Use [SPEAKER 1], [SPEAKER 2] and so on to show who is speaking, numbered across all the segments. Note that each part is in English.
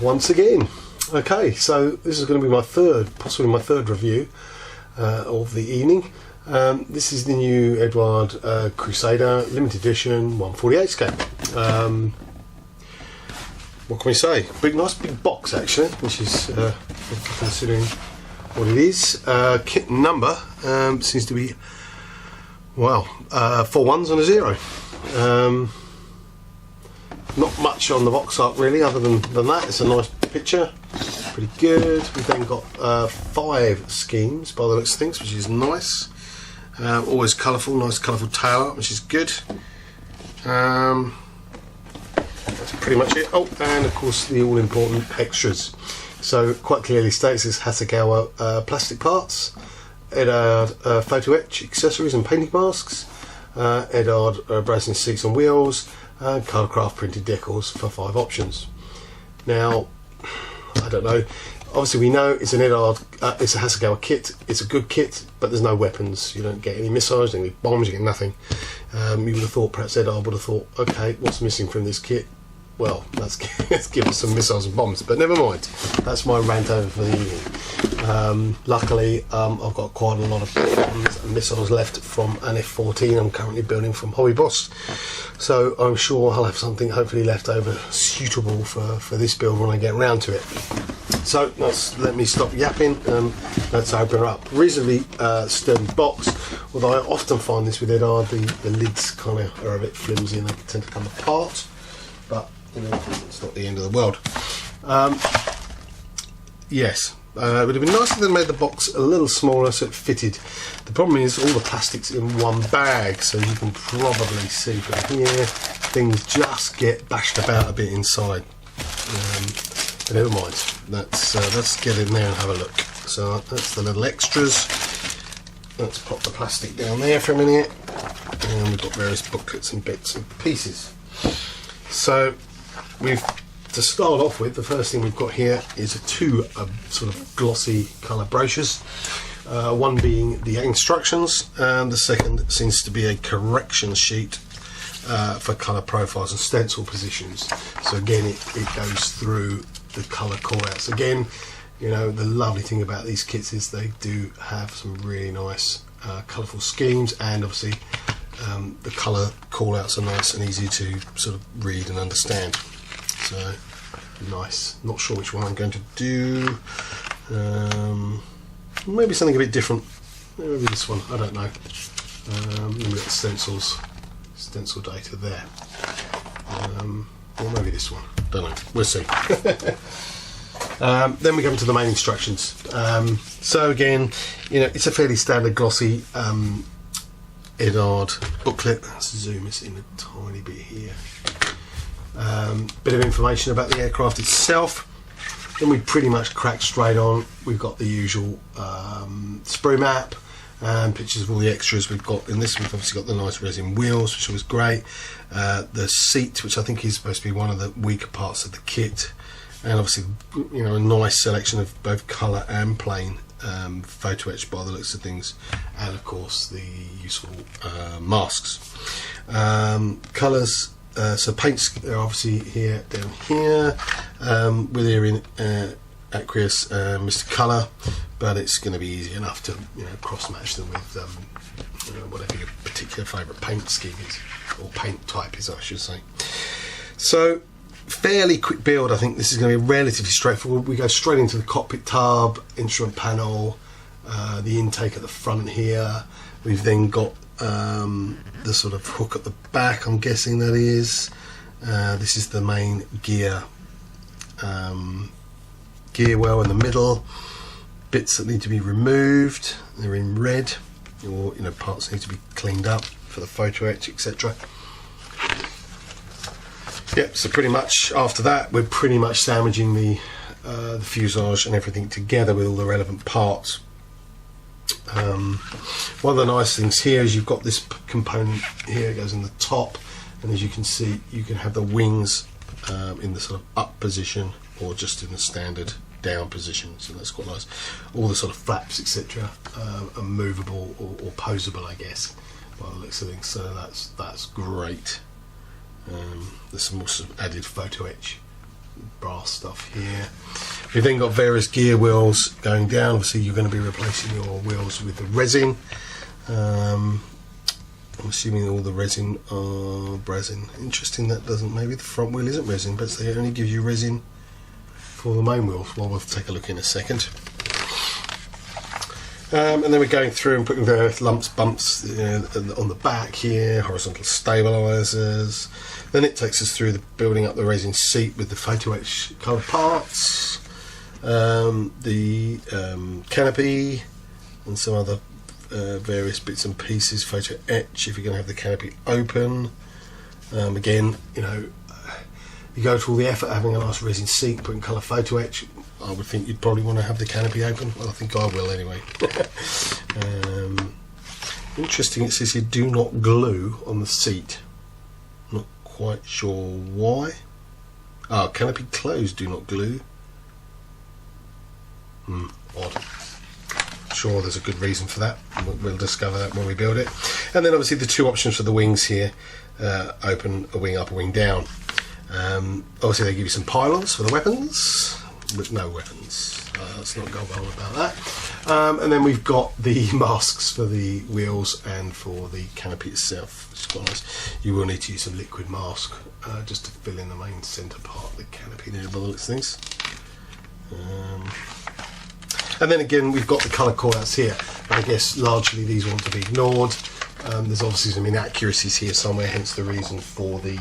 [SPEAKER 1] once again. Okay, so this is going to be my possibly my third review of the evening. This is the new Eduard Crusader limited edition 148 scale. What can we say? Nice big box actually, which is considering what it is. Kit number seems to be 4 1s and a 0. Not much on the box art really, other than that. It's a nice picture, pretty good. We've then got 5 schemes by the looks of things, which is nice. Always colourful, nice colourful tail art, which is good. That's pretty much it. Oh, and of course the all-important extras. So quite clearly states this Hasegawa plastic parts, Eduard photo etch accessories and painting masks, Eduard bracing seats and wheels, and Colourcraft printed decals for 5 options. Now, I don't know. Obviously, we know it's an Eduard. It's a Hasegawa kit. It's a good kit, but there's no weapons. You don't get any missiles, any bombs. You get nothing. You would have thought, perhaps Eduard would have thought, okay, what's missing from this kit? Well, let's give us some missiles and bombs. But never mind. That's my rant over for the evening. Luckily, I've got quite a lot of bombs and missiles left from an F-14 I'm currently building from Hobby Boss. So I'm sure I'll have something hopefully left over suitable for this build when I get around to it. So let me stop yapping and let's open her up. Reasonably sturdy box, although I often find this with Eduard, the lids kind of are a bit flimsy and they tend to come apart. But you know, it's not the end of the world. Yes, it would have been nicer if they made the box a little smaller so it fitted. The problem is all the plastic's in one bag, so you can probably see from here things just get bashed about a bit inside. But never mind. Let's get in there and have a look. So that's the little extras. Let's pop the plastic down there for a minute, and we've got various booklets and bits and pieces. So to start off with, the first thing we've got here is 2 sort of glossy colour brochures. One being the instructions, and the second seems to be a correction sheet for colour profiles and stencil positions. So again, it goes through the colour callouts. Again, you know, the lovely thing about these kits is they do have some really nice colourful schemes, and obviously the colour callouts are nice and easy to sort of read and understand. So nice. Not sure which one I'm going to do. Maybe something a bit different. Maybe this one. I don't know. Maybe got stencil data there. Or maybe this one. Don't know. We'll see. Then we come to the main instructions. So again, you know, it's a fairly standard glossy Eduard booklet. Let's zoom this in a tiny bit here. Bit of information about the aircraft itself. Then we pretty much crack straight on. We've got the usual sprue map and pictures of all the extras we've got in this. We've obviously got the nice resin wheels, which was great. The seat, which I think is supposed to be one of the weaker parts of the kit, and obviously, you know, a nice selection of both colour and plain photo etch by the looks of things, and of course the useful masks. Colours. So paints are obviously here, down here, with here in aqueous Mr. Colour, but it's going to be easy enough to, you know, cross match them with you know, whatever your particular favourite paint scheme is, or paint type is, I should say. So fairly quick build. I think this is going to be relatively straightforward. We go straight into the cockpit tub, instrument panel, the intake at the front here. We've then got the sort of hook at the back, I'm guessing that is. This is the main gear well in the middle. Bits that need to be removed, they're in red, or, you know, parts need to be cleaned up for the photo etch, etc. Yep, so pretty much after that we're pretty much sandwiching the fuselage and everything together with all the relevant parts. One of the nice things here is you've got this component here, it goes in the top, and as you can see you can have the wings in the sort of up position or just in the standard down position, so that's quite nice. All the sort of flaps, etc., are movable or posable, I guess, by the looks of things, so that's great. There's some more sort of added photo etch brass stuff here. We've then got various gear wheels going down. Obviously you're going to be replacing your wheels with the resin. I'm assuming all the resin are resin. Interesting that doesn't, maybe the front wheel isn't resin, but they only give you resin for the main wheels. Well, we'll take a look in a second. And then we're going through and putting various lumps, bumps on the back here, horizontal stabilisers. Then it takes us through the building up the resin seat with the photo etch colour parts, the canopy, and some other various bits and pieces. Photo etch if you're going to have the canopy open. Again, you know, you go to all the effort of having a nice resin seat, putting colour photo etch. I would think you'd probably want to have the canopy open. Well, I think I will anyway. Interesting, it says you do not glue on the seat. Not quite sure why. Ah, canopy closed, do not glue. Odd. Sure, there's a good reason for that. We'll discover that when we build it. And then obviously the two options for the wings here, open a wing up, a wing down. Obviously they give you some pylons for the weapons, with no weapons. Let's not go on about that. And then we've got the masks for the wheels and for the canopy itself, which is quite nice. You will need to use some liquid mask just to fill in the main centre part of the canopy there by the looks of things. And then again we've got the colour callouts here, but I guess largely these want to be ignored. There's obviously some inaccuracies here somewhere, hence the reason for the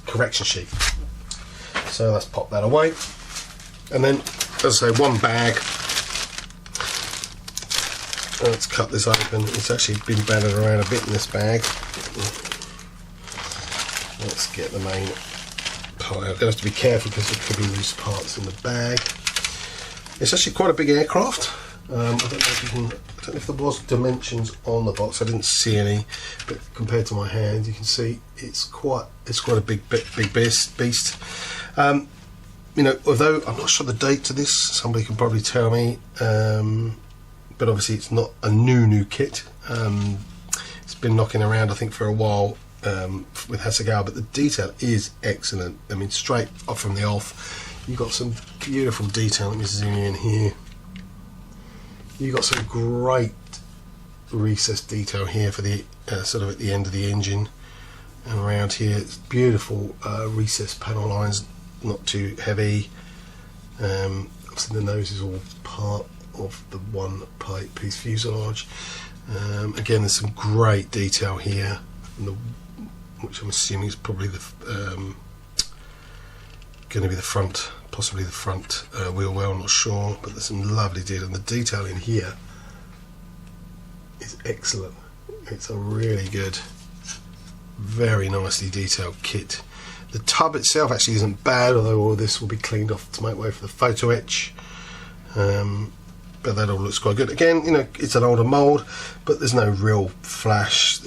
[SPEAKER 1] correction sheet. So let's pop that away. And then, as I say, one bag. Let's cut this open. It's actually been battered around a bit in this bag. Let's get the main part. I'm going to have to be careful because there could be loose parts in the bag. It's actually quite a big aircraft. I don't know if you can. I don't know if there was dimensions on the box. I didn't see any, but compared to my hand, you can see it's quite a big beast. You know, although I'm not sure the date to this, somebody can probably tell me. But obviously, it's not a new kit. It's been knocking around, I think, for a while with Hasegawa, but the detail is excellent. I mean, straight off from the off, you've got some beautiful detail. Let me zoom in here. You've got some great recessed detail here for the sort of at the end of the engine and around here. It's beautiful recessed panel lines, not too heavy. Obviously the nose is all part of the one piece fuselage. Again, there's some great detail here, which I'm assuming is probably the going to be the front, possibly the front wheel well, I'm not sure, but there's some lovely detail, and the detail in here is excellent. It's a really good, very nicely detailed kit. The tub itself actually isn't bad, although all this will be cleaned off to make way for the photo etch. But that all looks quite good. Again, you know, it's an older mould, but there's no real flash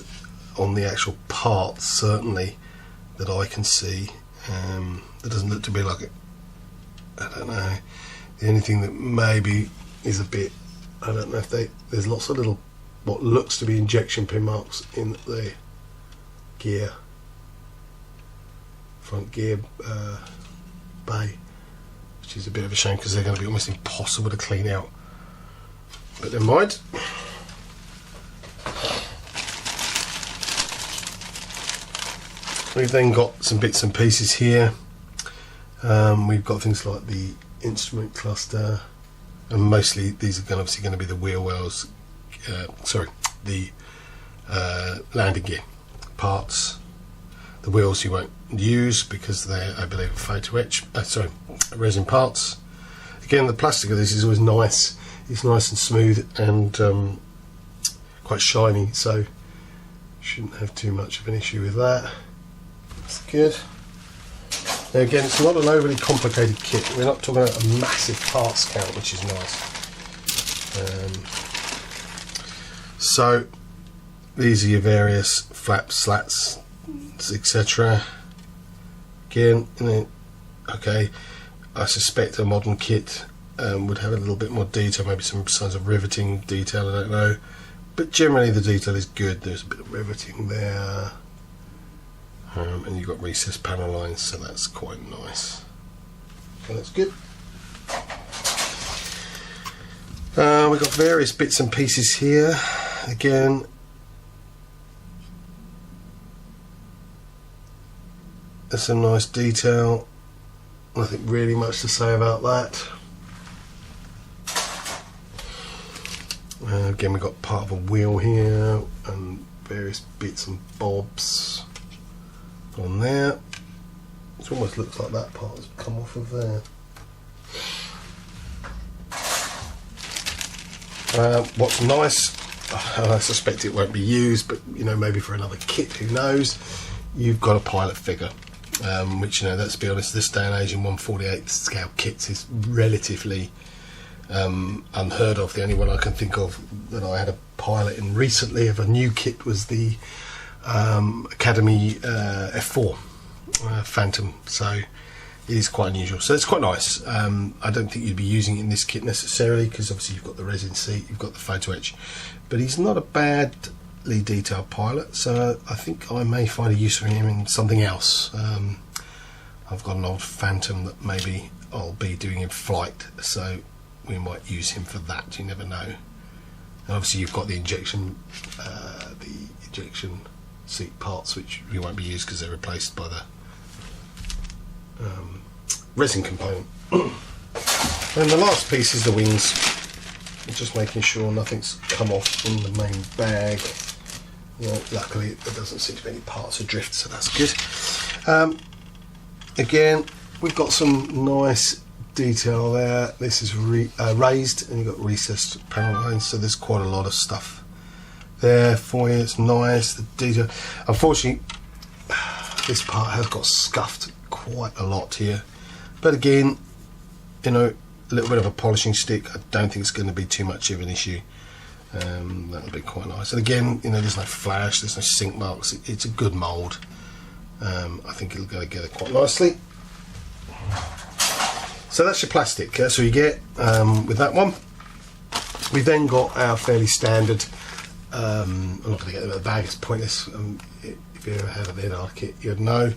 [SPEAKER 1] on the actual parts, certainly, that I can see. There doesn't look to be like it. I don't know. The only thing that maybe is a bit, I don't know if there's lots of little, what looks to be injection pin marks in the gear, front gear bay, which is a bit of a shame because they're going to be almost impossible to clean out. But never mind. We've then got some bits and pieces here. We've got things like the instrument cluster, and mostly these are obviously going to be the wheel wells, the landing gear parts. The wheels you won't use because they're, I believe, photo etch, resin parts. Again, the plastic of this is always nice. It's nice and smooth and quite shiny, so shouldn't have too much of an issue with that. That's good. Now again, it's not an overly complicated kit. We're not talking about a massive parts count, which is nice. So these are your various flaps, slats, etc. Again, okay, I suspect a modern kit would have a little bit more detail, maybe some signs of riveting detail, I don't know, but generally the detail is good. There's a bit of riveting there, and you've got recessed panel lines, so that's quite nice. That's good. We've got various bits and pieces here. Again, there's some nice detail. Nothing really much to say about that. Again, we've got part of a wheel here and various bits and bobs on there. It almost looks like that part has come off of there. What's nice, I suspect it won't be used, but you know, maybe for another kit, who knows, you've got a pilot figure, which, you know, let's be honest, this day and age in 1/48 scale kits is relatively unheard of. The only one I can think of that I had a pilot in recently of a new kit was the Academy F4 Phantom, so it is quite unusual, so it's quite nice. I don't think you'd be using it in this kit necessarily, because obviously you've got the resin seat, you've got the photo etch, but he's not a badly detailed pilot, so I think I may find a use for him in something else. I've got an old Phantom that maybe I'll be doing in flight, so we might use him for that, you never know. And obviously you've got the injection seat parts, which we won't be used because they're replaced by the resin component. And the last piece is the wings. Just making sure nothing's come off from the main bag. You know, luckily there doesn't seem to be any parts adrift, so that's good. Again, we've got some nice detail there. This is raised, and you've got recessed panel lines, so there's quite a lot of stuff there for you. It's nice, the detail. Unfortunately, this part has got scuffed quite a lot here, but again, you know, a little bit of a polishing stick, I don't think it's going to be too much of an issue. That'll be quite nice. And again, you know, there's no flash, there's no sink marks, it's a good mould. I think it'll go together quite nicely. So that's your plastic. So you get with that one. We then got our fairly standard, I'm not going to get into the bag, it's pointless. If you ever had an Eduard kit, you'd know.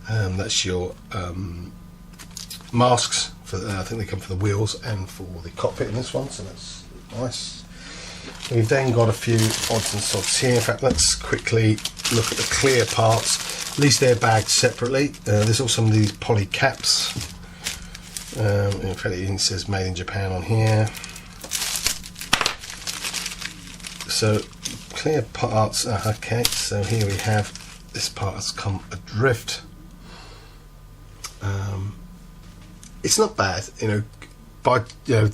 [SPEAKER 1] That's your masks. I think they come for the wheels and for the cockpit in this one, so that's nice. We've then got a few odds and sods here. In fact, let's quickly look at the clear parts. At least they're bagged separately. There's also some of these poly caps. In fact, it even says made in Japan on here. So clear parts. Okay, so here we have this part has come adrift. It's not bad, you know. But you know,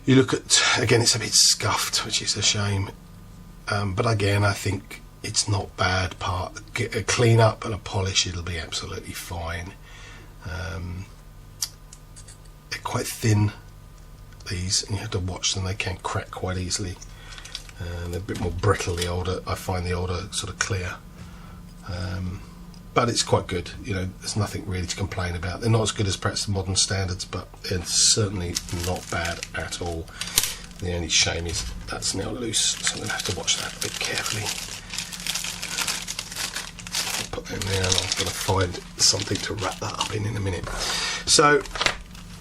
[SPEAKER 1] you look at, again, it's a bit scuffed, which is a shame. But again, I think it's not bad part. Get a clean up and a polish, it'll be absolutely fine. They're quite thin, these, and you have to watch them. They can crack quite easily. They're a bit more brittle the older. I find the older sort of clear. But it's quite good, you know, there's nothing really to complain about. They're not as good as perhaps the modern standards, but they're certainly not bad at all. The only shame is that's now loose, so I'm going to have to watch that a bit carefully. I'll put that in there, and I'm going to find something to wrap that up in a minute. So,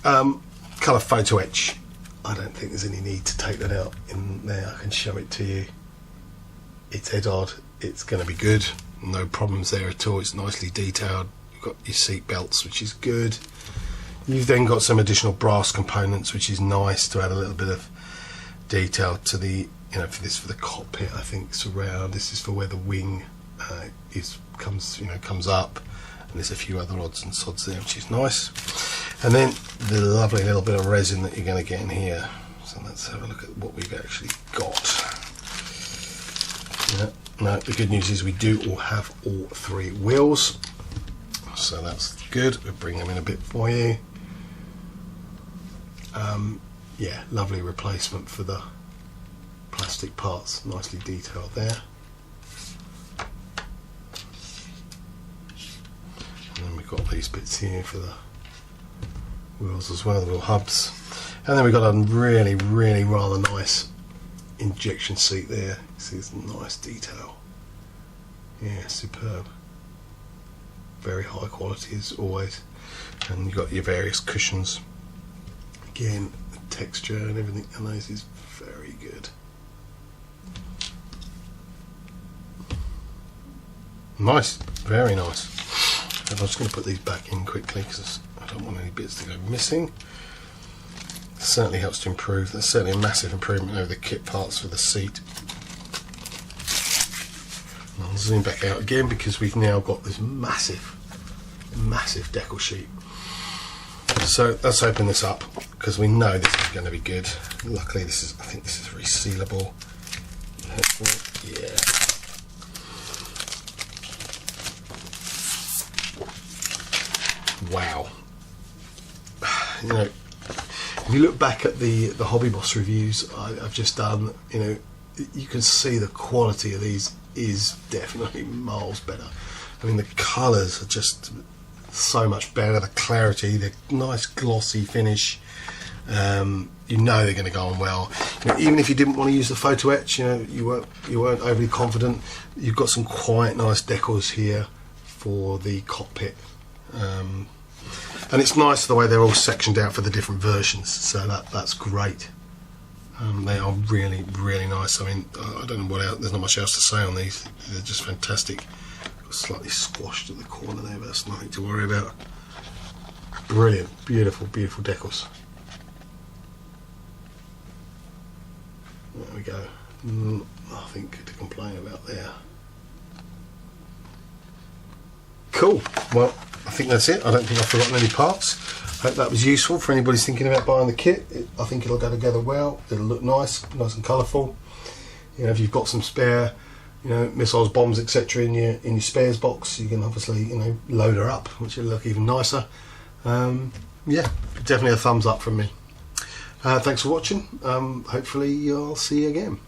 [SPEAKER 1] colour photo etch. I don't think there's any need to take that out in there. I can show it to you. It's Eduard, it's going to be good. No problems there at all. It's nicely detailed. You've got your seat belts, which is good. You've then got some additional brass components, which is nice to add a little bit of detail to the, you know, for the cockpit. I think surround. This is for where the wing comes up, and there's a few other odds and sods there, which is nice. And then the lovely little bit of resin that you're going to get in here. So let's have a look at what we've actually got. Yeah. No, the good news is we do all have all three wheels, so that's good. We'll bring them in a bit for you. Yeah, lovely replacement for the plastic parts, nicely detailed there. And then we've got these bits here for the wheels as well, the wheel hubs. And then we've got a really, really rather nice injection seat there. See, it's nice detail. Yeah, superb. Very high quality as always. and you've got your various cushions. Again, the texture and everything on those is very good. Nice, very nice. I'm just going to put these back in quickly because I don't want any bits to go missing. It certainly helps to improve. There's certainly a massive improvement over the kit parts for the seat. And I'll zoom back out again because we've now got this massive decal sheet. So let's open this up because we know this is going to be good. Luckily, I think this is resealable. Yeah. Wow. You know, if you look back at the Hobby Boss reviews I've just done, you know, you can see the quality of these is definitely miles better. I mean, the colours are just so much better, the clarity, the nice glossy finish. You know they're going to go on well. You know, even if you didn't want to use the photo etch, you know, you weren't overly confident, you've got some quite nice decals here for the cockpit. And it's nice the way they're all sectioned out for the different versions, so that's great. They are really, really nice. I mean, I don't know what else, there's not much else to say on these. They're just fantastic. Got slightly squashed at the corner there, but that's nothing to worry about. Brilliant, beautiful, beautiful decals. There we go. Nothing to complain about there. Cool. Well, I think that's it. I don't think I've forgotten any parts. I hope that was useful for anybody who's thinking about buying the kit. I think it'll go together well. It'll look nice and colourful. You know, if you've got some spare, you know, missiles, bombs, etc. in your spares box, you can obviously, you know, load her up, which will look even nicer. Yeah, definitely a thumbs up from me. Thanks for watching. Hopefully I'll see you again.